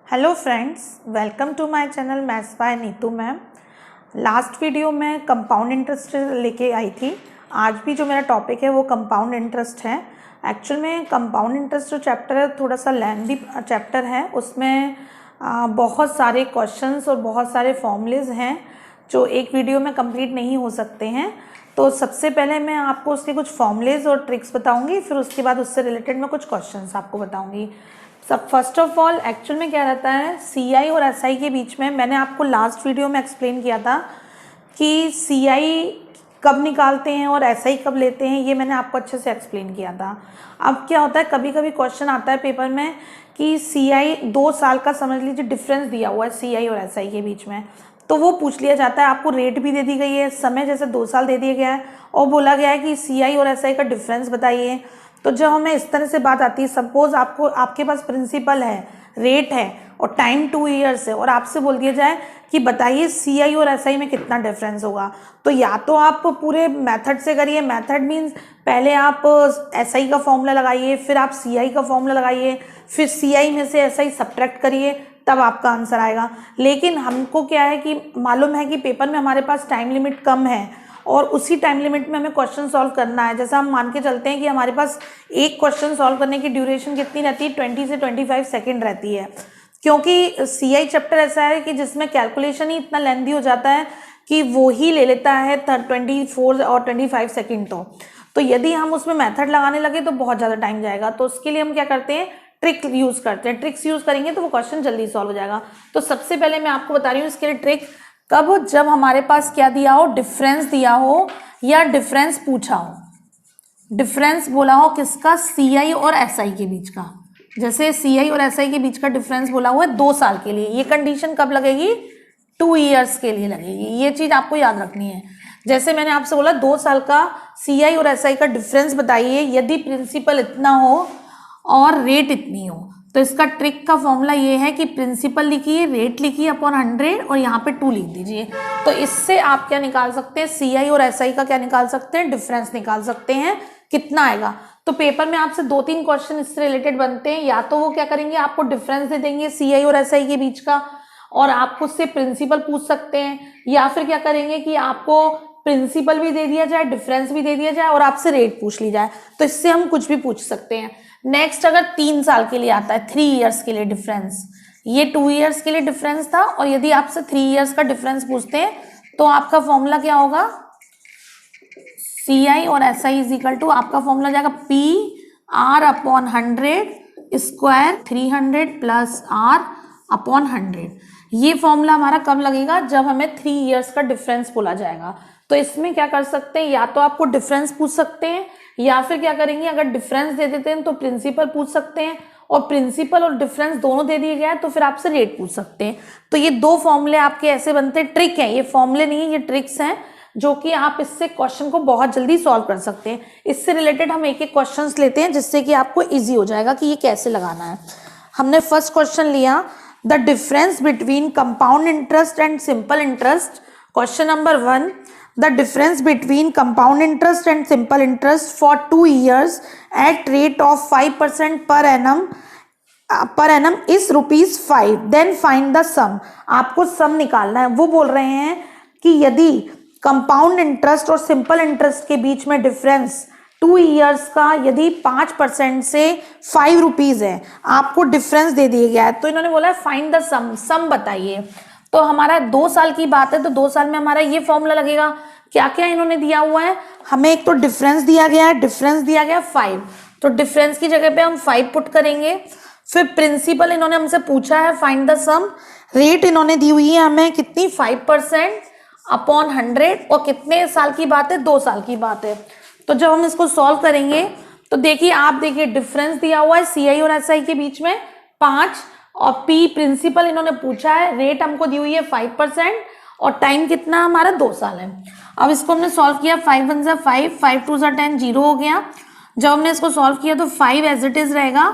Hello friends, welcome to my channel maths by Neetu ma'am. Last video में compound interest लेके आई थी। आज भी जो मेरा टॉपिक है वो कंपाउंड इंटरेस्ट है। एक्चुअल में कंपाउंड इंटरेस्ट जो चैप्टर है थोड़ा सा लेंथी चैप्टर है। उसमें बहुत सारे क्वेश्चंस और बहुत सारे फॉर्मूलेज हैं जो एक वीडियो में कंप्लीट नहीं हो सकते हैं। तो सबसे पहले मैं आपको उसके कुछ फॉर्मूलेज और ट्रिक्स बताऊंगी, फिर उसके बाद उससे रिलेटेड मैं कुछ क्वेश्चंस आपको बताऊंगी। सब फर्स्ट ऑफ ऑल एक्चुअल में क्या रहता है, सीआई और एसआई के बीच में मैंने आपको लास्ट वीडियो में एक्सप्लेन किया था कि सीआई कब निकालते हैं और एसआई कब लेते हैं, ये मैंने आपको अच्छे से एक्सप्लेन किया था। अब क्या होता है, कभी कभी क्वेश्चन आता है पेपर में कि सीआई 2 साल का समझ लीजिए डिफरेंस दिया हुआ है सीआई और एसआई के बीच में, तो वो पूछ लिया जाता है। आपको रेट भी दे दी गई है, समय जैसे 2 साल दे दिया गया है और बोला गया है कि सीआई और एसआई का डिफरेंस बताइए। तो जब हमें इस तरह से बात आती है, सपोज आपके पास प्रिंसिपल है, रेट है और टाइम 2 इयर्स है और आपसे बोल दिया जाए कि बताइए सीआई और एसआई में कितना डिफरेंस होगा, तो या तो आप पूरे मेथड से करिए। मेथड मीन्स पहले आप एसआई का फॉर्मूला लगाइए, फिर आप सीआई का फॉर्मूला लगाइए, फिर सीआई में से एसआई सब्ट्रैक्ट करिए, तब आपका आंसर आएगा। लेकिन हमको क्या है कि मालूम है कि पेपर में हमारे पास टाइम लिमिट कम है और उसी टाइम लिमिट में हमें क्वेश्चन सॉल्व करना है। जैसा हम मान के चलते हैं कि हमारे पास एक क्वेश्चन सॉल्व करने की ड्यूरेशन कितनी रहती है, 20 से 25 सेकेंड रहती है। क्योंकि सीआई चैप्टर ऐसा है कि जिसमें कैलकुलेशन ही इतना लेंथी हो जाता है कि वो ही ले लेता है 24 और 25 सेकेंड। तो यदि हम उसमें मेथड लगाने लगे तो बहुत ज़्यादा टाइम जाएगा। तो उसके लिए हम क्या करते हैं, ट्रिक यूज़ करते हैं। ट्रिक्स यूज़ करेंगे तो वो क्वेश्चन जल्दी सॉल्व हो जाएगा। तो सबसे पहले मैं आपको बता रही हूँ इसके लिए ट्रिक। कब, जब हमारे पास क्या दिया हो, डिफरेंस दिया हो या डिफरेंस पूछा हो। डिफरेंस बोला हो किसका, सीआई और एसआई के बीच का। जैसे सीआई और एसआई के बीच का डिफरेंस बोला हुआ है 2 साल के लिए, ये कंडीशन कब लगेगी, 2 इयर्स के लिए लगेगी। ये चीज आपको याद रखनी है। जैसे मैंने आपसे बोला 2 साल का सीआई और एसआई का डिफरेंस बताइए यदि प्रिंसिपल इतना हो और रेट इतनी हो। तो इसका ट्रिक का फॉर्मूला ये है कि प्रिंसिपल लिखिए, रेट लिखिए अपॉन 100 और यहाँ पे 2 लिख दीजिए। तो इससे आप क्या निकाल सकते हैं, सीआई और एसआई का क्या निकाल सकते हैं, डिफरेंस निकाल सकते हैं, कितना आएगा। तो पेपर में आपसे 2-3 क्वेश्चन इससे रिलेटेड बनते हैं। या तो वो क्या करेंगे, आपको डिफरेंस दे देंगे सीआई और एसआई के बीच का और आप उससे प्रिंसिपल पूछ सकते हैं, या फिर क्या करेंगे कि आपको प्रिंसिपल भी दे दिया जाए, डिफरेंस भी दे दिया जाए और आपसे रेट पूछ ली जाए। तो इससे हम कुछ भी पूछ सकते हैं। नेक्स्ट, अगर 3 साल के लिए आता है, 3 इयर्स के लिए डिफरेंस, ये 2 इयर्स के लिए डिफरेंस था और यदि आपसे 3 इयर्स का डिफरेंस पूछते हैं तो आपका फॉर्मूला क्या होगा, सीआई और एसआई इज इक्वल टू, आपका फॉर्मूला जाएगा P R upon 100 square 300 plus R upon 100। ये फॉर्मूला हमारा कब लगेगा, जब हमें 3 इयर्स का डिफरेंस बोला जाएगा। तो इसमें क्या कर सकते हैं, या तो आपको डिफरेंस पूछ सकते हैं या फिर क्या करेंगे, अगर डिफरेंस दे देते हैं तो प्रिंसिपल पूछ सकते हैं और प्रिंसिपल और डिफरेंस दोनों दे दिए गया है तो फिर आपसे रेट पूछ सकते हैं। तो ये 2 फॉर्मूले आपके ऐसे बनते हैं। ट्रिक है, ये फॉर्मूले नहीं है, ये ट्रिक्स हैं जो कि आप इससे क्वेश्चन को बहुत जल्दी सॉल्व कर सकते हैं। इससे रिलेटेड हम एक एक क्वेश्चंस लेते हैं जिससे कि आपको इजी हो जाएगा कि ये कैसे लगाना है। हमने फर्स्ट क्वेश्चन लिया, the difference between compound interest and simple interest. Question number 1, the difference between compound interest and simple interest for 2 years at rate of 5% per annum is ₹5. Then find the sum. आपको सम निकालना है। वो बोल रहे हैं कि यदि कंपाउंड इंटरेस्ट और सिंपल इंटरेस्ट के बीच में डिफरेंस 2 इयर्स का यदि 5% से ₹5 है, आपको डिफरेंस दे दिया गया है, तो इन्होंने बोला है फाइंड द सम, सम बताइए। तो हमारा 2 साल की बात है तो 2 साल में हमारा ये फॉर्मूला लगेगा। क्या क्या इन्होंने दिया हुआ है, हमें एक तो डिफरेंस दिया गया है, डिफरेंस दिया गया 5, तो डिफरेंस की जगह पे हम 5 पुट करेंगे। फिर प्रिंसिपल इन्होंने हमसे पूछा है फाइंड द सम, रेट इन्होंने दी हुई है हमें कितनी, 5% अपॉन 100 और कितने साल की बात है, 2 साल की बात है। तो जब हम इसको सॉल्व करेंगे तो देखिए, आप देखिए डिफरेंस दिया हुआ है सीआई और एसआई के बीच में 5 और पी प्रिंसिपल इन्होंने पूछा है, रेट हमको दी हुई है 5% और टाइम कितना हमारा 2 साल है। अब इसको हमने सॉल्व किया, 5 1 5, 5 2 10, 0 हो गया। जब हमने इसको सॉल्व किया तो 5 एज इट इज रहेगा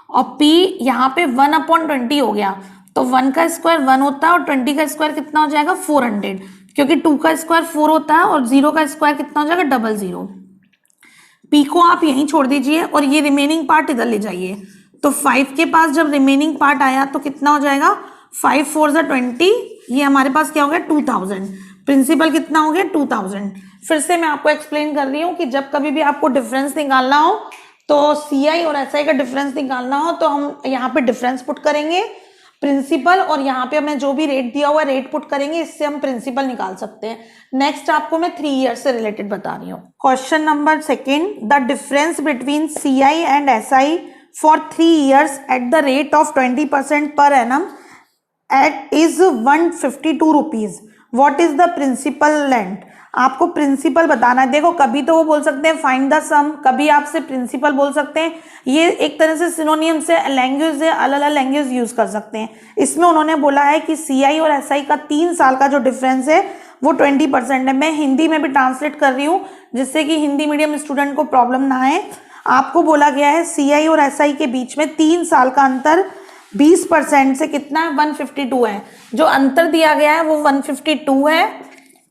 और p यहाँ पे 1/20 हो गया। तो 1 का स्क्वायर 1 होता है और 20 का स्क्वायर कितना हो जाएगा, 400, क्योंकि 2 का स्क्वायर 4 होता है और 0 का स्क्वायर कितना हो जाएगा, 00। p को आप यहीं छोड़ दीजिए और ये रिमेनिंग पार्ट इधर ले जाइए। तो 5 के पास जब रिमेनिंग पार्ट आया तो कितना हो जाएगा, 5 4 ज़ा 20, ये हमारे पास क्या हो गया 2000, प्रिंसिपल कितना हो गया 2000। फिर से मैं आपको एक्सप्लेन कर रही हूँ कि जब कभी भी आपको डिफरेंस निकालना हो तो सीआई और एसआई का डिफरेंस निकालना हो तो हम यहाँ पे डिफरेंस पुट करेंगे प्रिंसिपल, और यहाँ पे हमें जो भी रेट दिया हुआ रेट पुट करेंगे, इससे हम प्रिंसिपल निकाल सकते हैं। नेक्स्ट आपको मैं 3 ईयर्स से रिलेटेड बता रही हूँ। Question number 2, the difference between CI and SI for 3 years at the rate of 20% per annum it is 152 rupees, what is the principal lent. आपको प्रिंसिपल बताना है। देखो कभी तो वो बोल सकते हैं फाइंड द सम, कभी आपसे प्रिंसिपल बोल सकते हैं। ये एक तरह से सिनोनियम से लैंग्वेज से अलग अलग लैंग्वेज यूज कर सकते हैं। इसमें उन्होंने बोला है कि सीआई और एसआई का 3 साल का जो डिफरेंस है वो 20% है। मैं हिंदी में भी ट्रांसलेट कर रही हूँ जिससे कि हिंदी मीडियम स्टूडेंट को प्रॉब्लम ना आए। आपको बोला गया है सीआई और एसआई के बीच में 3 साल का अंतर 20% से कितना है, 152 है। जो अंतर दिया गया है वो 152 है।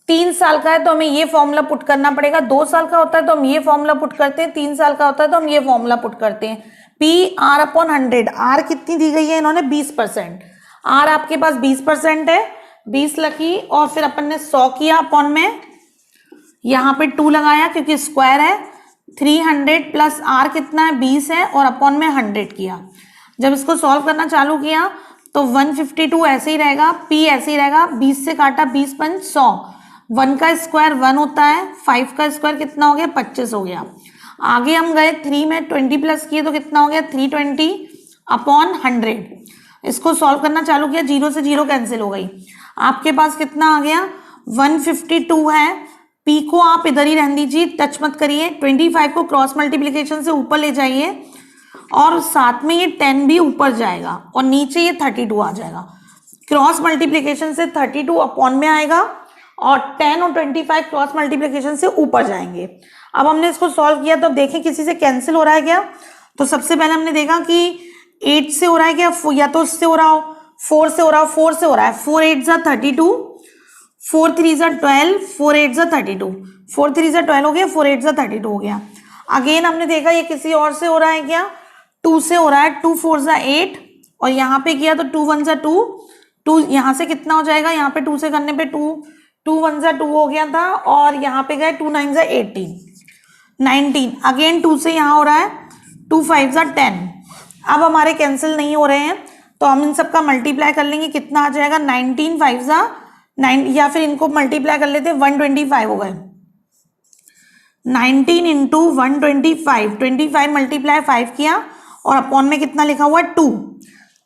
3 साल का है तो हमें ये फॉर्मूला पुट करना पड़ेगा। 2 साल का होता है तो हम ये फॉर्मूला पुट करते हैं, 3 साल का होता है तो हम ये फॉर्मूला पुट करते हैं। पी आर अपॉन 100, आर कितनी दी गई है इन्होंने 20%, आर आपके पास 20% है, 20 लिखी और फिर अपन ने 100 किया अपॉन में यहाँ पे 2 लगाया क्योंकि स्क्वायर है। 300 प्लस आर कितना है 20 है और अपॉन में 100 किया। जब इसको सॉल्व करना चालू किया तो 152 ऐसे ही रहेगा, पी ऐसे ही रहेगा, 20 से काटा 20 पंच 100, 1 का स्क्वायर 1 होता है, 5 का स्क्वायर कितना हो गया 25 हो गया। आगे हम गए 3 में 20 प्लस किए तो कितना हो गया 320 अपॉन 100। इसको सॉल्व करना चालू किया, 0 से 0 कैंसिल हो गई। आपके पास कितना आ गया 152 है। पी को आप इधर ही रहने दीजिए, टच मत करिए। 25 को क्रॉस मल्टीप्लिकेशन से ऊपर ले जाइए और साथ में ये 10 भी ऊपर जाएगा और नीचे ये 32 आ जाएगा। क्रॉस मल्टीप्लिकेशन से 32 अपॉन में आएगा और 10 और 25 क्रॉस मल्टीप्लिकेशन से ऊपर जाएंगे। अब हमने इसको सॉल्व किया तो अब देखें किसी से कैंसिल हो रहा है क्या। तो सबसे पहले हमने देखा कि 8 से हो रहा है क्या, या तो उससे हो रहा हो, 4 से हो रहा हो, 4 से हो रहा है। 4 8 जा 32, 4 3 जा 12, 4 8 जा 32, 4 3 जा 12 हो गया, 4 8 जा 32 हो गया। अगेन हमने देखा ये किसी और से हो रहा है क्या, 2 से हो रहा है। 2 4 जा 8 और यहाँ पे किया तो 2 1 जा 2, 2 यहाँ से कितना हो जाएगा, यहाँ पे 2 से करने पे 2 1 जा 2 हो गया था और यहाँ पे गए 2 9 जा 18 19। अगेन 2 से यहाँ हो रहा है 2 5 जा 10। अब हमारे कैंसिल नहीं हो रहे हैं तो हम इन सब का मल्टीप्लाई कर लेंगे, कितना आ जाएगा 19 5 जा 9, या फिर इनको मल्टीप्लाई कर लेते हैं 125 हो गए। 19 इंटू 125, 25 मल्टीप्लाई 5 किया और अपॉन में कितना लिखा हुआ है 2।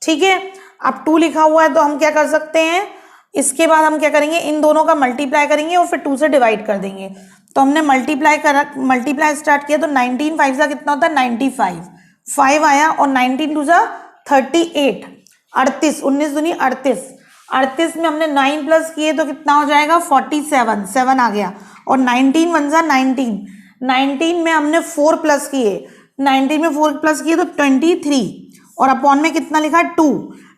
ठीक है, अब 2 लिखा हुआ है तो हम क्या कर सकते हैं, इसके बाद हम क्या करेंगे इन दोनों का मल्टीप्लाई करेंगे और फिर 2 से डिवाइड कर देंगे। तो हमने मल्टीप्लाई स्टार्ट किया तो 19 5 जा कितना होता है 95, 5 आया और 19 2 जा 38, 38, 19 दूनी 38, 38 में हमने 9 प्लस किए तो कितना हो जाएगा 47, 7 आ गया और 19 1 जा 19, 19 में हमने 4 प्लस किए, 19 में 4 प्लस किए तो 23 और अपॉन में कितना लिखा है 2।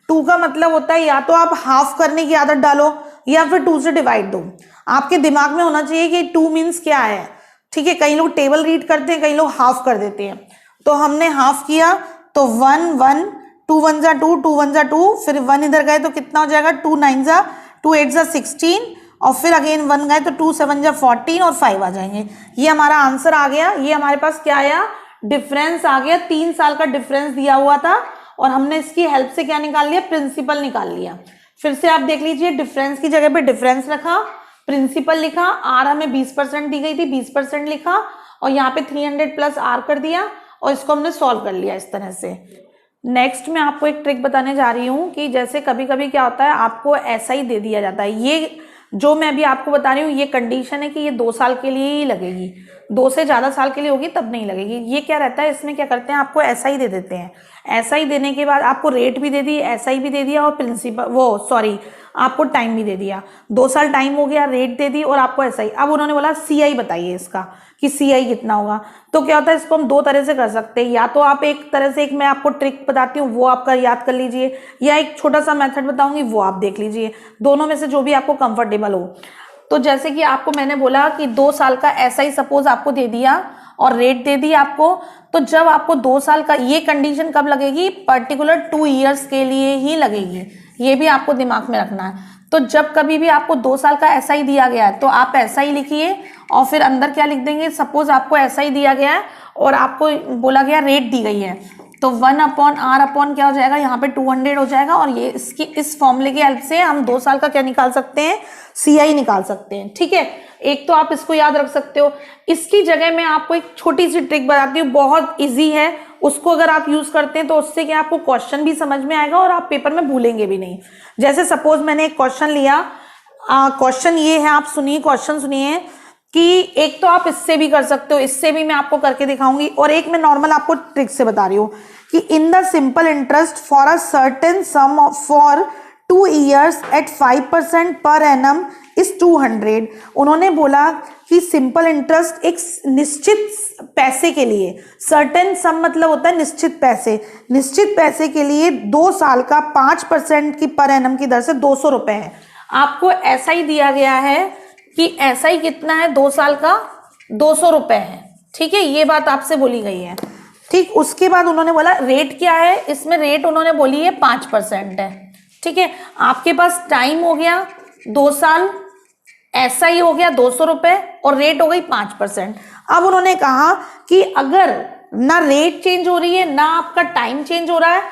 2 का मतलब होता है या तो आप हाफ करने की आदत डालो या फिर 2 से डिवाइड दो। आपके दिमाग में होना चाहिए कि 2 मीन्स क्या है। ठीक है, कई लोग टेबल रीड करते हैं, कई लोग हाफ कर देते हैं। तो हमने हाफ किया तो 1 1, 2 1 जा 2, 2 1 जा 2, फिर 1 इधर गए तो कितना हो जाएगा 2 9 जा 2 8 जा 16 और फिर अगेन 1 गए तो 2 7 जा 14 और 5 आ जाएंगे। ये हमारा आंसर आ गया। ये हमारे पास क्या आया, डिफरेंस आ गया। 3 साल का डिफरेंस दिया हुआ था और हमने इसकी हेल्प से क्या निकाल लिया, प्रिंसिपल निकाल लिया। फिर से आप देख लीजिए, डिफरेंस की जगह पे डिफरेंस रखा, प्रिंसिपल लिखा, आर हमें 20% दी गई थी 20% लिखा और यहाँ पे 300 प्लस आर कर दिया और इसको हमने सॉल्व कर लिया इस तरह से। नेक्स्ट मैं आपको एक ट्रिक बताने जा रही हूँ कि जैसे कभी कभी क्या होता है आपको ऐसा ही दे दिया जाता है। ये जो मैं अभी आपको बता रही हूँ ये कंडीशन है कि ये 2 साल के लिए ही लगेगी, 2 से ज़्यादा साल के लिए होगी तब नहीं लगेगी। ये क्या रहता है, इसमें क्या करते हैं आपको ऐसा ही दे देते हैं। ऐसा ही देने के बाद आपको रेट भी दे दी, ऐसा ही भी दे दिया और प्रिंसिपल आपको टाइम भी दे दिया। 2 साल टाइम हो गया, रेट दे दी और आपको ऐसा ही। अब उन्होंने बोला सीआई बताइए इसका कि सीआई कितना होगा। तो क्या होता है, इसको हम 2 तरह से कर सकते हैं। या तो आप एक तरह से, एक मैं आपको ट्रिक बताती हूँ वो आपका याद कर लीजिए, या एक छोटा सा मेथड बताऊंगी वो आप देख लीजिए। दोनों में से जो भी आपको कंफर्टेबल हो। तो जैसे कि आपको मैंने बोला कि 2 साल का ऐसा ही सपोज आपको दे दिया और रेट दे दी आपको, तो जब आपको 2 साल का, ये कंडीशन कब लगेगी, पर्टिकुलर 2 ईयर्स के लिए ही लगेगी, ये भी आपको दिमाग में रखना है। तो जब कभी भी आपको 2 साल का एसआई दिया गया है तो आप एसआई लिखिए और फिर अंदर क्या लिख देंगे, सपोज आपको एसआई दिया गया है और आपको बोला गया रेट दी गई है, तो 1/r क्या हो जाएगा, यहाँ पे 200 हो जाएगा। और ये इसकी इस फॉर्मूले की हेल्प से हम 2 साल का क्या निकाल सकते हैं, सीआई निकाल सकते हैं। ठीक है, एक तो आप इसको याद रख सकते हो। इसकी जगह मैं आपको एक छोटी सी ट्रिक बताती हूँ, बहुत इजी है, उसको अगर आप यूज करते हैं तो उससे क्या आपको क्वेश्चन भी समझ में आएगा और आप पेपर में भूलेंगे भी नहीं। जैसे सपोज मैंने एक क्वेश्चन लिया, क्वेश्चन ये है, आप सुनिए, क्वेश्चन सुनिए कि एक तो आप इससे भी कर सकते हो, इससे भी मैं आपको करके दिखाऊंगी, और एक मैं नॉर्मल आपको ट्रिक से बता रही हूँ कि in the simple interest for a certain sum for 2 years at 5% per annum is 200। उन्होंने बोला कि सिंपल इंटरेस्ट एक निश्चित पैसे के लिए, सर्टेन सम मतलब होता है निश्चित पैसे, निश्चित पैसे के लिए 2 साल का 5% की पर एनम की दर से 200 रुपए है। आपको ऐसा ही दिया गया है कि ऐसा ही कितना है, 2 साल का 200 रुपए है। ठीक है, ये बात आपसे बोली गई है। ठीक, उसके बाद उन्होंने बोला रेट क्या है, इसमें रेट उन्होंने बोली है 5% है। ठीक है, आपके पास टाइम हो गया 2 साल, ऐसा ही हो गया 200 रुपए और रेट हो गई 5%। अब उन्होंने कहा कि अगर ना रेट चेंज हो रही है ना आपका टाइम चेंज हो रहा है,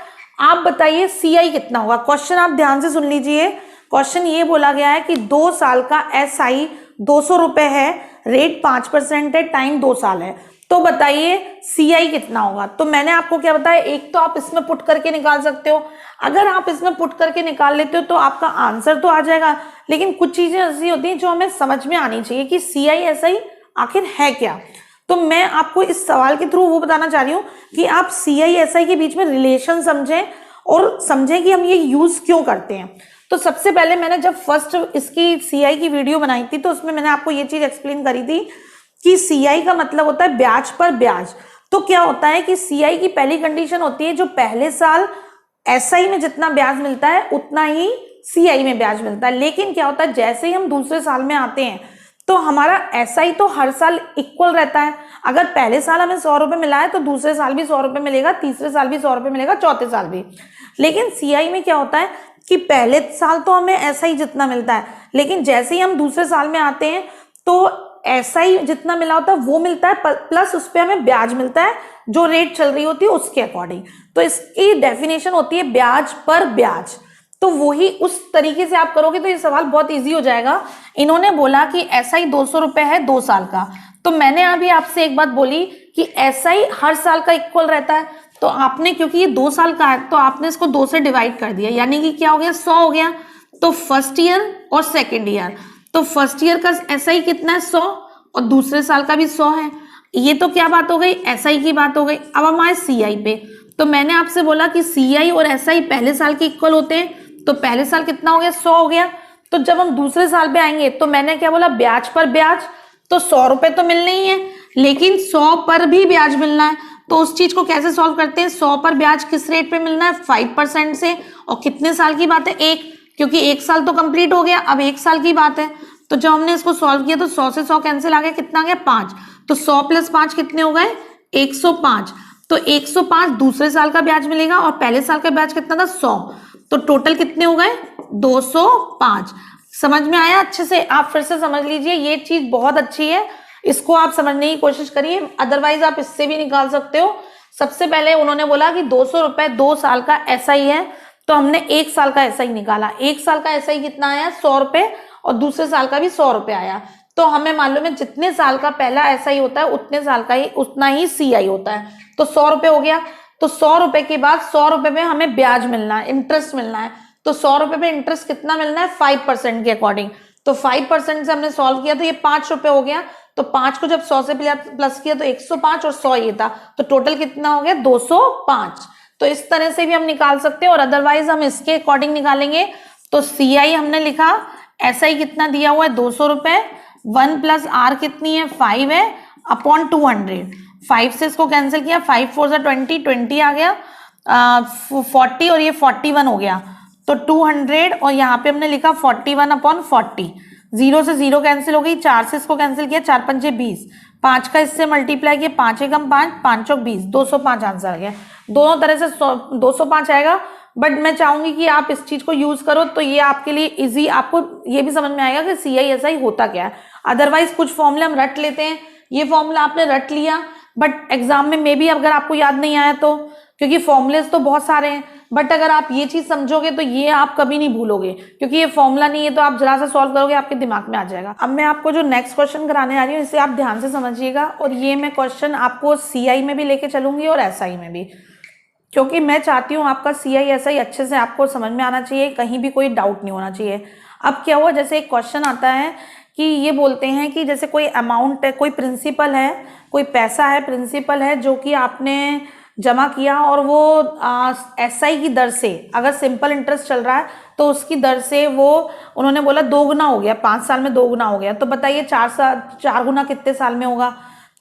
आप बताइए सीआई कितना होगा। क्वेश्चन आप ध्यान से सुन लीजिए, क्वेश्चन ये बोला गया है कि 2 साल का एसआई 200 रुपए है, रेट 5% है, टाइम 2 साल है, तो बताइए सीआई कितना होगा। तो मैंने आपको क्या बताया, एक तो आप इसमें पुट करके निकाल सकते हो, अगर आप इसमें पुट करके निकाल लेते हो तो आपका आंसर तो आ जाएगा, लेकिन कुछ चीजें ऐसी होती हैं जो हमें समझ में आनी चाहिए कि सीआई एसआई आखिर है क्या। तो मैं आपको इस सवाल के थ्रू वो बताना चाह रही हूँ कि आप सीआई एसआई के बीच में रिलेशन समझें और समझें कि हम ये यूज क्यों करते हैं। तो सबसे पहले मैंने जब फर्स्ट इसकी सीआई की वीडियो बनाई थी तो उसमें मैंने आपको ये चीज एक्सप्लेन करी थी कि सीआई का मतलब होता है ब्याज पर ब्याज। तो क्या होता है कि सीआई की पहली कंडीशन होती है जो पहले साल एसआई में जितना ब्याज मिलता है उतना ही सीआई में ब्याज मिलता है, लेकिन क्या होता है जैसे ही हम दूसरे साल में आते हैं तो हमारा एसआई तो हर साल इक्वल रहता है। अगर पहले साल हमें 100 रुपए मिला है तो दूसरे साल भी 100 रुपए मिलेगा, तीसरे साल भी 100 रुपए मिलेगा, चौथे साल भी। लेकिन सीआई में क्या होता है कि पहले साल तो हमें एसआई जितना मिलता है, लेकिन जैसे ही हम दूसरे साल में आते हैं तो एसआई जितना मिला होता है वो मिलता है, प्लस उस पर हमें ब्याज मिलता है जो रेट चल रही होती है उसके अकॉर्डिंग। तो इसकी डेफिनेशन होती है ब्याज पर ब्याज। तो वही उस तरीके से आप करोगे तो ये सवाल बहुत इजी हो जाएगा। इन्होंने बोला कि एसआई 200 रुपए है 2 साल का, तो मैंने अभी आपसे एक बात बोली कि एसआई हर साल का इक्वल रहता है, तो आपने क्योंकि ये 2 साल का है तो आपने इसको 2 से डिवाइड कर दिया, यानी कि क्या हो गया 100 हो गया। तो फर्स्ट ईयर और सेकेंड ईयर, तो फर्स्ट ईयर का एसआई कितना है 100 और दूसरे साल का भी 100 है। ये तो क्या बात हो गई, एसआई की बात हो गई। अब हम आए सीआई पे, तो मैंने आपसे बोला कि सीआई और एसआई पहले साल के इक्वल होते हैं, तो पहले साल कितना हो गया 100 हो गया। तो जब हम दूसरे साल पे आएंगे तो मैंने क्या बोला ब्याज पर ब्याज, तो 100 रुपए तो मिलने ही है लेकिन 100 पर भी ब्याज मिलना है। तो उस चीज को कैसे सॉल्व करते हैं, 100 पर ब्याज किस रेट पे मिलना है 5% से, और कितने साल की बात है 1, क्योंकि 1 साल तो कंप्लीट हो गया, अब 1 साल की बात है। तो जब हमने इसको सॉल्व किया तो 100 से 100 कैंसिल आ गया, कितना आ गया 5, तो 100 + 5 कितने हो गए 105। तो 105 दूसरे साल का ब्याज मिलेगा और पहले साल का ब्याज कितना था 100, तो टोटल कितने हो गए 205। समझ में आया अच्छे से, आप फिर से समझ लीजिए, ये चीज बहुत अच्छी है, इसको आप समझने की कोशिश करिए, अदरवाइज आप इससे भी निकाल सकते हो। सबसे पहले उन्होंने बोला कि 200 रुपए 2 साल का एसआई है, तो हमने 1 साल का एसआई निकाला। 1 साल का एसआई कितना आया 100 रुपए और दूसरे साल का भी 100 रुपए आया। तो हमें मालूम है जितने साल का पहला एसआई होता है उतने साल का ही उतना ही सीआई होता है, तो 100 रुपए हो गया। तो 100 रुपए के बाद 100 रुपए में हमें ब्याज मिलना है, इंटरेस्ट मिलना है, तो 100 रुपए पे इंटरेस्ट कितना मिलना है 5% के अकॉर्डिंग। तो 5% से हमने सॉल्व किया तो ये 5 रुपए हो गया, तो 5 को जब 100 से प्लस किया तो 105 और 100 ये था, तो टोटल कितना हो गया 205। तो इस तरह से भी हम निकाल सकते हैं, और अदरवाइज हम इसके अकॉर्डिंग निकालेंगे। तो सीआई हमने लिखा, एसआई कितना दिया हुआ है 200 रुपए, 1 + r कितनी है 5 है अपॉन 200, 5 से इसको कैंसिल किया, 5 4 = 20, 20 आ गया 40 और ये 41 हो गया, तो 200 और यहाँ पे हमने लिखा 41/40, 0 से 0 कैंसिल हो गई, 4 से इसको कैंसिल किया, 4 पंचे 20, 5 का इससे मल्टीप्लाई किया, 5 एकम 5, 5 चौक 20, 205 आंसर आ गया। दोनों तरह से 205 आएगा, बट मैं चाहूंगी कि आप इस चीज को यूज करो तो ये आपके लिए इजी, आपको ये भी समझ में आएगा कि CISI होता क्या है। अदरवाइज कुछ फॉर्मूले हम रट लेते हैं, ये फॉर्मूला आपने रट लिया बट एग्जाम में मे बी अगर आपको याद नहीं आया तो, क्योंकि फॉर्मूलेस तो बहुत सारे हैं, बट अगर आप ये चीज समझोगे तो ये आप कभी नहीं भूलोगे, क्योंकि ये फॉर्मूला नहीं है तो आप जरा सा सॉल्व करोगे आपके दिमाग में आ जाएगा। अब मैं आपको जो नेक्स्ट क्वेश्चन कराने आ रही हूँ इसे आप ध्यान से समझिएगा, और ये मैं क्वेश्चन आपको CI में भी लेके चलूंगी और SI में भी, क्योंकि मैं चाहती हूँ आपका CISI अच्छे से आपको समझ में आना चाहिए, कहीं भी कोई डाउट नहीं होना चाहिए। अब क्या हुआ, जैसे एक क्वेश्चन आता है कि ये बोलते हैं कि जैसे कोई अमाउंट है, कोई प्रिंसिपल है, कोई पैसा है, प्रिंसिपल है जो कि आपने जमा किया और वो SI की दर से, अगर सिंपल इंटरेस्ट चल रहा है तो उसकी दर से वो उन्होंने बोला 2 गुना हो गया, 5 साल में 2 गुना हो गया, तो बताइए 4 गुना कितने साल में होगा।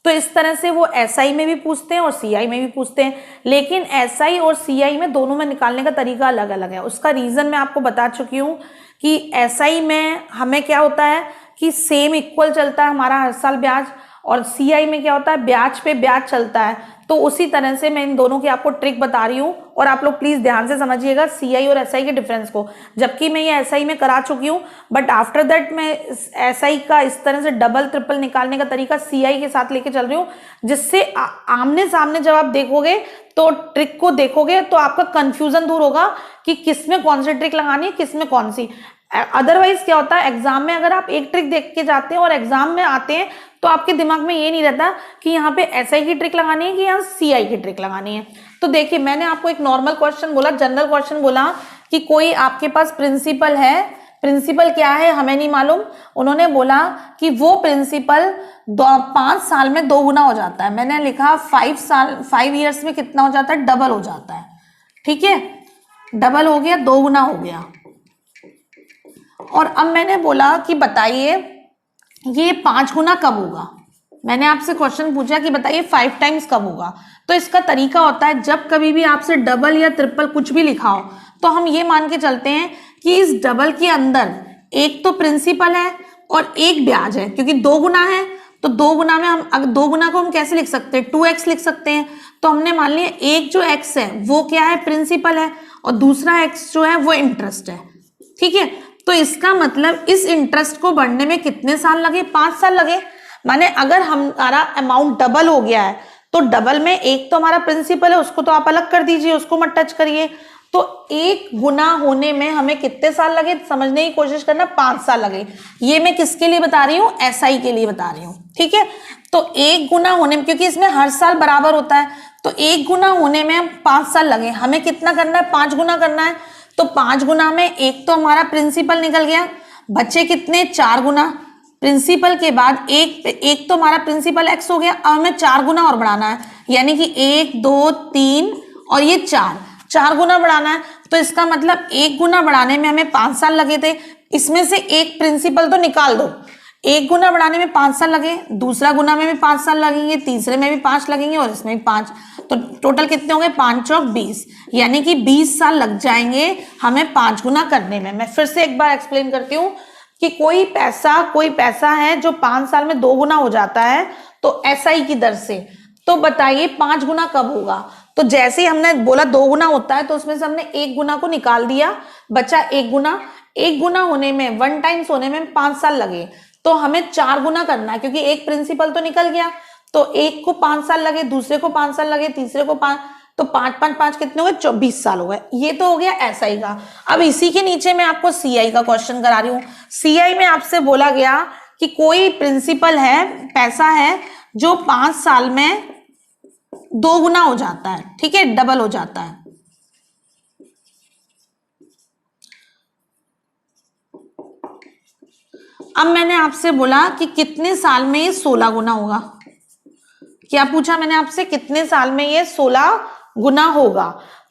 तो इस तरह से वो SI में भी पूछते हैं और CI में भी पूछते हैं, लेकिन SI और CI में दोनों में निकालने का तरीका अलग अलग है। उसका रीजन मैं आपको बता चुकी हूँ कि SI में हमें क्या होता है कि सेम इक्वल चलता है हमारा हर साल ब्याज, और CI में क्या होता है ब्याज पे ब्याज चलता है। तो उसी तरह से मैं इन दोनों की आपको ट्रिक बता रही हूँ, और आप लोग प्लीज ध्यान से समझिएगा CI और SI के डिफरेंस को, जबकि मैं ये SI में करा चुकी हूँ, बट आफ्टर दैट मैं SI का इस तरह से डबल ट्रिपल निकालने का तरीका CI के साथ लेके चल रही हूँ, जिससे आमने सामने जब आप देखोगे तो ट्रिक को देखोगे तो आपका कंफ्यूजन दूर होगा कि किस में कौन सी ट्रिक लगानी है, किस में कौन सी। अदरवाइज क्या होता है, एग्जाम में अगर आप एक ट्रिक देख के जाते हैं और एग्जाम में आते हैं तो आपके दिमाग में ये नहीं रहता कि यहाँ पे SI की ट्रिक लगानी है कि यहाँ CI की ट्रिक लगानी है। तो देखिए, मैंने आपको एक नॉर्मल क्वेश्चन बोला, जनरल क्वेश्चन बोला कि कोई आपके पास प्रिंसिपल है, प्रिंसिपल क्या है हमें नहीं मालूम, उन्होंने बोला कि वो प्रिंसिपल 5 साल में 2 गुना हो जाता है। मैंने लिखा 5 ईयर्स में कितना हो जाता है, डबल हो जाता है। ठीक है, डबल हो गया, 2 गुना हो गया। और अब मैंने बोला कि बताइए ये 5 गुना कब होगा। मैंने आपसे क्वेश्चन पूछा कि बताइए 5 टाइम्स कब होगा। तो इसका तरीका होता है, जब कभी भी आपसे डबल या ट्रिपल कुछ भी लिखा हो तो हम ये मान के चलते हैं कि इस डबल के अंदर एक तो प्रिंसिपल है और एक ब्याज है, क्योंकि 2 गुना है तो 2 गुना में हम, अगर 2 गुना को हम कैसे लिख सकते हैं, 2x लिख सकते हैं। तो हमने मान लिया एक जो x है वो क्या है, प्रिंसिपल है, और दूसरा x जो है वो इंटरेस्ट है। ठीक है, तो इसका मतलब इस इंटरेस्ट को बढ़ने में कितने साल लगे, 5 साल लगे। माने अगर हमारा अमाउंट डबल हो गया है तो डबल में एक तो हमारा प्रिंसिपल है, उसको तो आप अलग कर दीजिए, उसको मत टच करिए। तो 1 गुना होने में हमें कितने साल लगे, समझने की कोशिश करना, 5 साल लगे। ये मैं किसके लिए बता रही हूँ, SI के लिए बता रही हूँ। ठीक है, तो 1 गुना होने में, क्योंकि इसमें हर साल बराबर होता है, तो 1 गुना होने में 5 साल लगे। हमें कितना करना है, 5 गुना करना है। तो 5 गुना में एक तो हमारा प्रिंसिपल निकल गया, बच्चे कितने, 4 गुना। प्रिंसिपल के बाद एक तो हमारा प्रिंसिपल x हो गया, अब हमें 4 गुना और बढ़ाना है, यानी कि 1 2 3 और ये 4 गुना बढ़ाना है। तो इसका मतलब 1 गुना बढ़ाने में हमें 5 साल लगे थे, इसमें से एक प्रिंसिपल तो निकाल दो। 1 गुना बढ़ाने में 5 साल लगे, दूसरा गुना में भी 5 साल लगेंगे, तीसरे में भी 5 लगेंगे और इसमें भी 5, तो टोटल कितने हो गए, 5 चौक 20, यानी कि 20 साल लग जाएंगे हमें 5 गुना करने में। मैं फिर से एक बार एक्सप्लेन करती हूँ कि कोई पैसा है जो 5 साल में 2 गुना हो जाता है तो SI की दर से, तो बताइए 5 गुना कब होगा। तो जैसे ही हमने बोला 2 गुना होता है तो उसमें से हमने 1 गुना को निकाल दिया, बचा 1 गुना। 1 गुना होने में 1 टाइम्स होने में 5 साल लगे, तो हमें 4 गुना करना है, क्योंकि एक प्रिंसिपल तो निकल गया, तो एक को 5 साल लगे, दूसरे को 5 साल लगे, तीसरे को 5, तो 5 5 5 कितने हो गए, 24 साल हो गए। ये तो हो गया SI का। अब इसी के नीचे मैं आपको CI का क्वेश्चन करा रही हूँ। CI में आपसे बोला गया कि कोई प्रिंसिपल है, पैसा है जो 5 साल में 2 गुना हो जाता है, ठीक है, डबल हो जाता है। अब मैंने आपसे बोला कि कितने साल में ये 16 गुना होगा। क्या पूछा मैंने आपसे, कितने साल में ये 16 गुना होगा।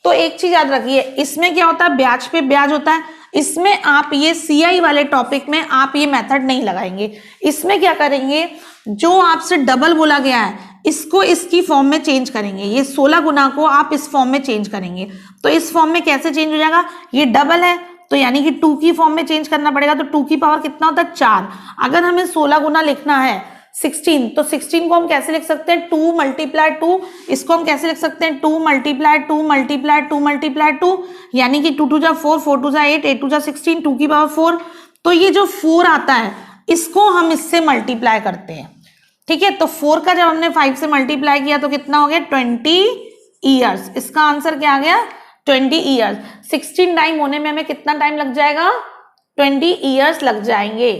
तो एक चीज याद रखिए, इसमें क्या होता है, ब्याज पे ब्याज होता है। इसमें आप ये CI वाले टॉपिक में आप ये मेथड नहीं लगाएंगे। इसमें क्या करेंगे, जो आपसे डबल बोला गया है इसको इसकी फॉर्म में चेंज करेंगे। ये 16 गुना को आप इस फॉर्म में चेंज करेंगे। तो इस फॉर्म में कैसे चेंज हो जाएगा, ये डबल है तो यानी कि 2 की फॉर्म में चेंज करना पड़ेगा, तो 2 की पावर कितना होता है 4। अगर हमें 16 गुना लिखना है 16, तो 16 को हम कैसे लिख सकते हैं 2 मल्टीप्लाई 2, इसको हम कैसे लिख सकते हैं 2 मल्टीप्लाई 2 मल्टीप्लाई 2 मल्टीप्लाई 2, यानी कि 2 2 जा 4, 4 2 जा 8, 8 2 जा 16, 2 की पावर 4। तो ये जो 4 आता है इसको हम इससे मल्टीप्लाई करते हैं, ठीक है। तो 4 का जब हमने 5 से मल्टीप्लाई किया तो कितना हो गया 20 ईयर्स। इसका आंसर क्या आ गया 20 ईयर्स। 16 टाइम होने में हमें कितना टाइम लग जाएगा 20 ईयर्स लग जाएंगे।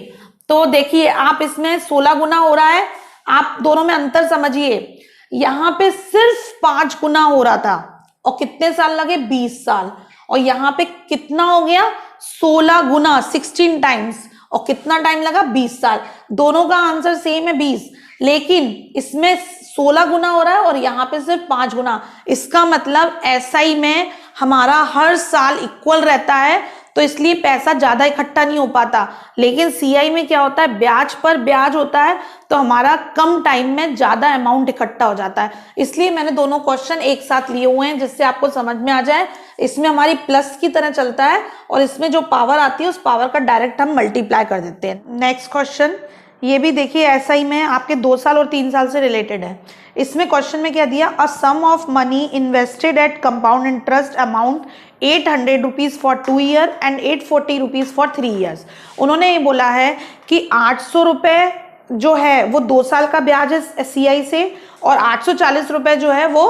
तो देखिए आप इसमें 16 गुना हो रहा है, आप दोनों में अंतर समझिए। यहां पे सिर्फ 5 गुना हो रहा था और कितने साल लगे 20 साल, और यहां पे कितना हो गया 16 गुना 16 टाइम्स, और कितना टाइम लगा 20 साल। दोनों का आंसर सेम है 20, लेकिन इसमें 16 गुना हो रहा है और यहाँ पे सिर्फ 5 गुना। इसका मतलब एसआई में हमारा हर साल इक्वल रहता है, तो इसलिए पैसा ज्यादा इकट्ठा नहीं हो पाता। लेकिन सीआई में क्या होता है ब्याज पर ब्याज होता है, तो हमारा कम टाइम में ज्यादा अमाउंट इकट्ठा हो जाता है। इसलिए मैंने दोनों क्वेश्चन एक साथ लिए हुए हैं जिससे आपको समझ में आ जाए। इसमें हमारी प्लस की तरह चलता है और इसमें जो पावर आती है उस पावर का डायरेक्ट हम मल्टीप्लाई कर देते हैं। नेक्स्ट क्वेश्चन, ये भी देखिए एसआई में आपके 2 साल और 3 साल से रिलेटेड है। इसमें क्वेश्चन में क्या दिया, a sum of money invested at compound interest amount 800 rupees for 2 year and 840 rupees for 3 years. उन्होंने ये बोला है कि 800 रुपये जो है वो 2 साल का ब्याज है सीआई से, और 840 रुपये जो है वो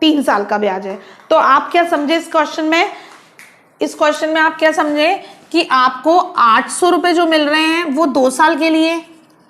3 साल का ब्याज है। तो आप क्या समझे इस क्वेश्चन में, इस क्वेश्चन में आप क्या समझे कि आपको 800 रुपये जो मिल रहे हैं वो 2 साल के लिए,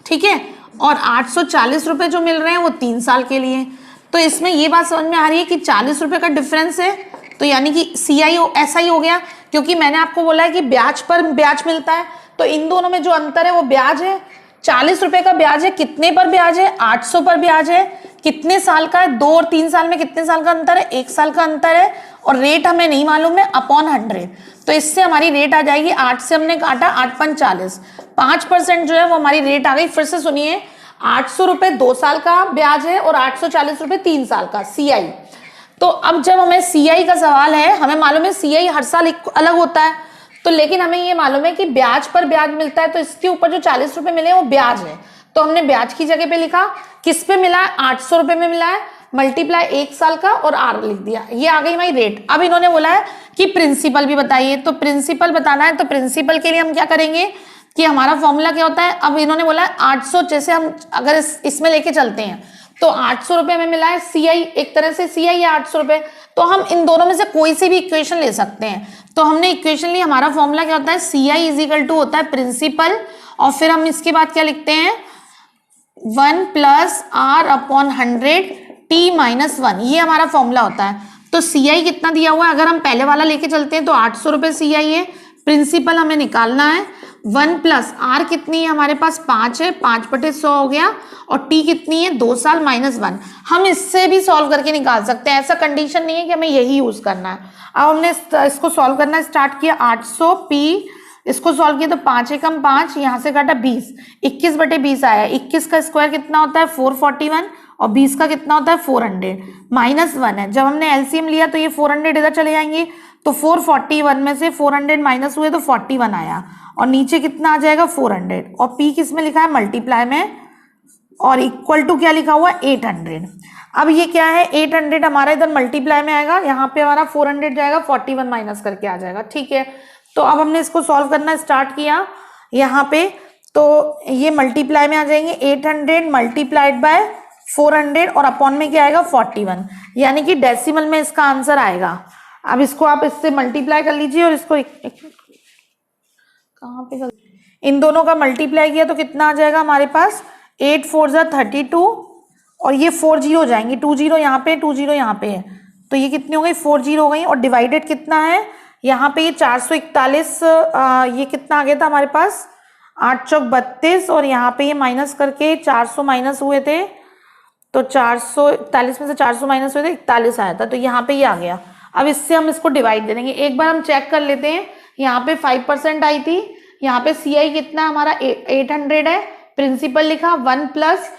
ठीक है, और 840 रुपये जो मिल रहे हैं वो 3 साल के लिए। तो इसमें ये बात समझ में आ रही है कि 40 रुपये का डिफरेंस है, तो यानी कि सीआई एसआई हो गया, क्योंकि मैंने आपको बोला है कि ब्याज पर ब्याज मिलता है, तो इन दोनों में जो अंतर है वो ब्याज है। 40 रुपये का ब्याज है, कितने पर ब्याज है 800 पर ब्याज है, कितने साल का है 2 और 3 साल में कितने साल का अंतर है 1 साल का अंतर है, और रेट हमें नहीं मालूम है अपॉन 100। तो इससे हमारी रेट आ जाएगी 8 से हमने काटा 8 5 40, 5% जो है वो हमारी रेट आ गई। फिर से सुनिए, 800 रुपये 2 साल का ब्याज है और 840 रुपये 3 साल का सीआई। तो अब जब हमें सीआई का सवाल है, हमें मालूम है सीआई हर साल अलग होता है, तो लेकिन हमें ये मालूम है कि ब्याज पर ब्याज मिलता है, तो इसके ऊपर जो 40 रुपये मिले वो ब्याज है, तो हमने ब्याज की जगह पे लिखा, किस पे मिला है 800 रुपये में मिला है, मल्टीप्लाई 1 साल का और आर लिख दिया, ये आ गई हमारी रेट। अब इन्होंने बोला है कि प्रिंसिपल भी बताइए, तो प्रिंसिपल बताना है, तो प्रिंसिपल के लिए हम क्या करेंगे कि हमारा फॉर्मूला क्या होता है। अब इन्होंने बोला है 800, जैसे हम अगर इसमें लेके चलते हैं तो 800 रुपये में मिला है सीआई, एक तरह से सीआई है 800 रुपये, तो हम इन दोनों में से कोई सी भी इक्वेशन ले सकते हैं। तो हमने इक्वेशन ली, हमारा फॉर्मूला क्या होता है सीआई इज इक्वल टू होता है प्रिंसिपल, और फिर हम इसके बाद क्या लिखते हैं 1 plus R upon 100 T minus 1, ये हमारा फॉर्मूला होता है। तो सीआई कितना दिया हुआ है, अगर हम पहले वाला लेके चलते हैं तो 800 रुपये सीआई है, प्रिंसिपल हमें निकालना है, 1 प्लस आर कितनी है हमारे पास 5 है, 5/100 हो गया, और टी कितनी है 2 साल माइनस 1। हम इससे भी सॉल्व करके निकाल सकते हैं, ऐसा कंडीशन नहीं है कि हमें यही यूज करना है। अब हमने इसको सॉल्व करना स्टार्ट किया, 800 पी, इसको सॉल्व किया तो 5 एकम 5, यहाँ से काटा 20, 21/20 आया, 21 का स्क्वायर कितना होता है 441, और 20 का कितना होता है 400, माइनस 1 है। जब हमने एलसीएम लिया तो ये 400 इधर चले जाएंगे, तो 441 में से 400 माइनस हुए तो 41 आया, और नीचे कितना आ जाएगा 400, और पी किस में लिखा है मल्टीप्लाई में, और इक्वल टू क्या लिखा हुआ है 800। अब ये क्या है 800 हमारा इधर मल्टीप्लाई में आएगा, यहाँ पे हमारा 400 जाएगा, 41 माइनस करके आ जाएगा, ठीक है। तो अब हमने इसको सॉल्व करना स्टार्ट किया यहाँ पे, तो ये मल्टीप्लाई में आ जाएंगे 800 मल्टीप्लाइड बाय 400, और अपॉन में क्या आएगा 41, यानी कि डेसिमल में इसका आंसर आएगा। अब इसको आप इससे मल्टीप्लाई कर लीजिए, और इसको कहाँ पे इन दोनों का मल्टीप्लाई किया तो कितना आ जाएगा हमारे पास 8 4 जा 32, और ये 4 0 हो जाएंगे, 2 0 यहाँ पे 2 0 यहाँ पे है, तो ये कितनी हो गई 4 0 हो गई, और डिवाइडेड कितना है यहाँ पे ये 441, ये कितना आ गया था हमारे पास 8 चौक 32, और यहाँ पे ये माइनस करके 400 माइनस हुए थे, तो 441 में से 400 माइनस हुए थे 41 आया था, तो यहाँ पे ये आ गया। अब इससे हम इसको डिवाइड दे देंगे, एक बार हम चेक कर लेते हैं, यहाँ पे 5% आई थी, यहाँ पे सीआई कितना हमारा 800 है, प्रिंसिपल लिखा 1 प्लस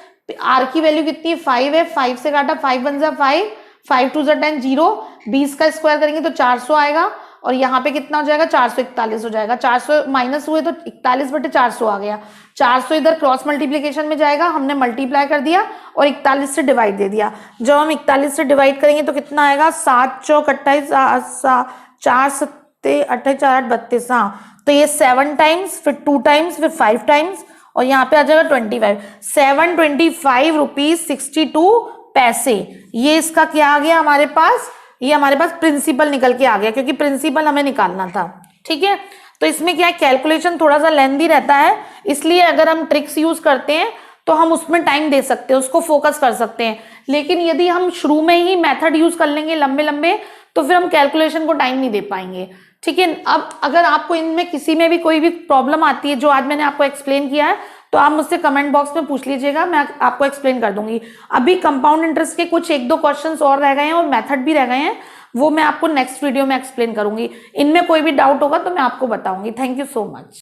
आर की वैल्यू कितनी है 5 है, 5 से काटा 5 1 जा 5, 5 2 जा 10 0, 20 का स्क्वायर करेंगे तो 400 आएगा, और यहाँ पे कितना हो जाएगा 441 हो जाएगा। 400 माइनस हुए तो 41/400 आ गया। 400 इधर क्रॉस मल्टीप्लीकेशन में जाएगा, हमने मल्टीप्लाई कर दिया और 41 से डिवाइड दे दिया। जब हम 41 से डिवाइड करेंगे तो कितना आएगा 7 चौक 28, 4 सत्ते 28, 4 8 32। हाँ, तो ये 7 टाइम्स, फिर 2 टाइम्स, फिर 5 टाइम्स और यहाँ पे आ जाएगा 25। 725 रुपीज 62 पैसे। ये इसका क्या आ गया हमारे पास, ये हमारे पास प्रिंसिपल निकल के आ गया, क्योंकि प्रिंसिपल हमें निकालना था। ठीक है, तो इसमें क्या है, कैलकुलेशन थोड़ा सा लेंथी रहता है, इसलिए अगर हम ट्रिक्स यूज करते हैं तो हम उसमें टाइम दे सकते हैं, उसको फोकस कर सकते हैं। लेकिन यदि हम शुरू में ही मेथड यूज कर लेंगे लंबे लंबे, तो फिर हम कैलकुलेशन को टाइम नहीं दे पाएंगे। ठीक है, अब अगर आपको इनमें किसी में भी कोई भी प्रॉब्लम आती है जो आज मैंने आपको एक्सप्लेन किया है, तो आप मुझसे कमेंट बॉक्स में पूछ लीजिएगा, मैं आपको एक्सप्लेन कर दूंगी। अभी कंपाउंड इंटरेस्ट के कुछ 1-2 क्वेश्चंस और रह गए हैं और मेथड भी रह गए हैं, वो मैं आपको नेक्स्ट वीडियो में एक्सप्लेन करूंगी। इनमें कोई भी डाउट होगा तो मैं आपको बताऊंगी। Thank you so much.